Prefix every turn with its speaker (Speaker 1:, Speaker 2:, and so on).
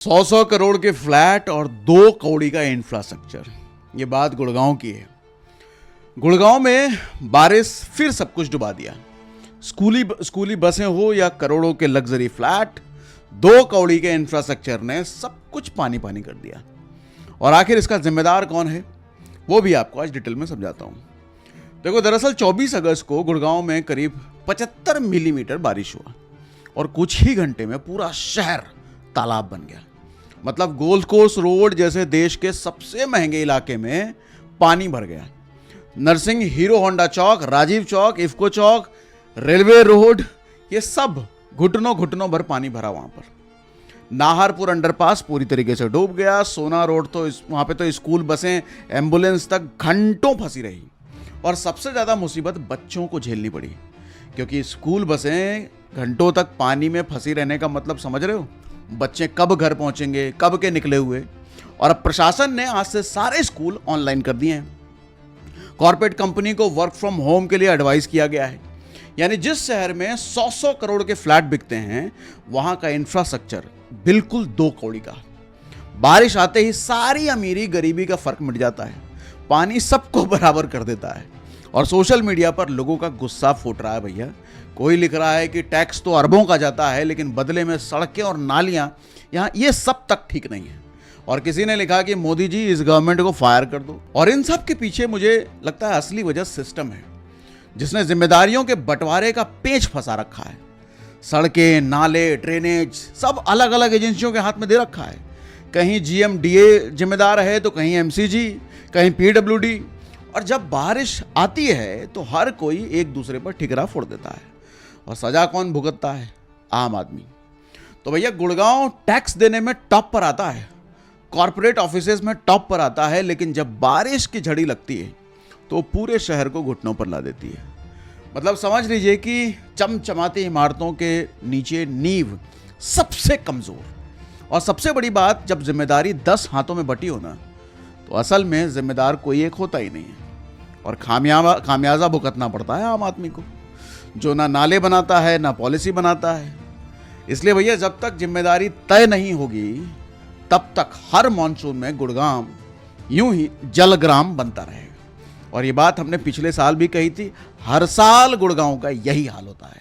Speaker 1: 100 करोड़ के फ्लैट और 2 कौड़ी का इंफ्रास्ट्रक्चर। ये बात गुड़गांव की है। गुड़गांव में बारिश फिर सब कुछ डुबा दिया। स्कूली बसें हो या करोड़ों के लग्जरी फ्लैट, 2 कौड़ी के इंफ्रास्ट्रक्चर ने सब कुछ पानी पानी कर दिया। और आखिर इसका जिम्मेदार कौन है, वो भी आपको आज डिटेल में समझाता हूं। देखो, दरअसल 24 अगस्त को गुड़गांव में करीब 75 मिलीमीटर बारिश हुआ और कुछ ही घंटे में पूरा शहर तालाब बन गया। मतलब गोल्ड कोस्ट रोड जैसे देश के सबसे महंगे इलाके में पानी भर गया। नरसिंह हीरो होंडा चौक, राजीव चौक, इफ्को चौक, रेलवे रोड, ये सब घुटनों घुटनों भर पानी भरा। वहां पर नाहरपुर अंडरपास पूरी तरीके से डूब गया। सोना रोड तो वहां पे तो स्कूल बसें, एम्बुलेंस तक घंटों फंसी रही। और सबसे ज्यादा मुसीबत बच्चों को झेलनी पड़ी, क्योंकि स्कूल बसें घंटों तक पानी में फंसी रहने का मतलब समझ रहे हो। बच्चे कब घर पहुंचेंगे, कब के निकले हुए। और अब प्रशासन ने आज से सारे स्कूल ऑनलाइन कर दिए हैं। कॉर्पोरेट कंपनी को वर्क फ्रॉम होम के लिए एडवाइस किया गया है। यानी जिस शहर में 100 करोड़ के फ्लैट बिकते हैं, वहां का इंफ्रास्ट्रक्चर बिल्कुल 2 कौड़ी का। बारिश आते ही सारी अमीरी गरीबी का फर्क मिट जाता है। पानी सबको बराबर कर देता है। और सोशल मीडिया पर लोगों का गुस्सा फूट रहा है। भैया, कोई लिख रहा है कि टैक्स तो अरबों का जाता है, लेकिन बदले में सड़कें और नालियां यहां ये सब तक ठीक नहीं है। और किसी ने लिखा कि मोदी जी, इस गवर्नमेंट को फायर कर दो। और इन सब के पीछे मुझे लगता है असली वजह सिस्टम है, जिसने जिम्मेदारियों के बंटवारे का पेच फंसा रखा है। सड़कें, नाले, ड्रेनेज सब अलग अलग एजेंसियों के हाथ में दे रखा है। कहीं जीएमडीए जिम्मेदार है तो कहीं एमसीजी, कहीं पीडब्ल्यूडी। और जब बारिश आती है तो हर कोई एक दूसरे पर ठिकरा फोड़ देता है। और सजा कौन भुगतता है? आम आदमी। तो भैया, गुड़गांव टैक्स देने में टॉप पर आता है, कॉर्पोरेट ऑफिसेज में टॉप पर आता है, लेकिन जब बारिश की झड़ी लगती है तो पूरे शहर को घुटनों पर ला देती है। मतलब समझ लीजिए कि चमचमाती इमारतों के नीचे नींव सबसे कमजोर। और सबसे बड़ी बात, जब जिम्मेदारी 10 हाथों में बटी हो ना, तो असल में जिम्मेदार कोई एक होता ही नहीं है। और खामियाजा भुगतना पड़ता है आम आदमी को, जो ना नाले बनाता है ना पॉलिसी बनाता है। इसलिए भैया, जब तक जिम्मेदारी तय नहीं होगी, तब तक हर मॉनसून में गुड़गांव यूं ही जलग्राम बनता रहेगा। और ये बात हमने पिछले साल भी कही थी, हर साल गुड़गांव का यही हाल होता है।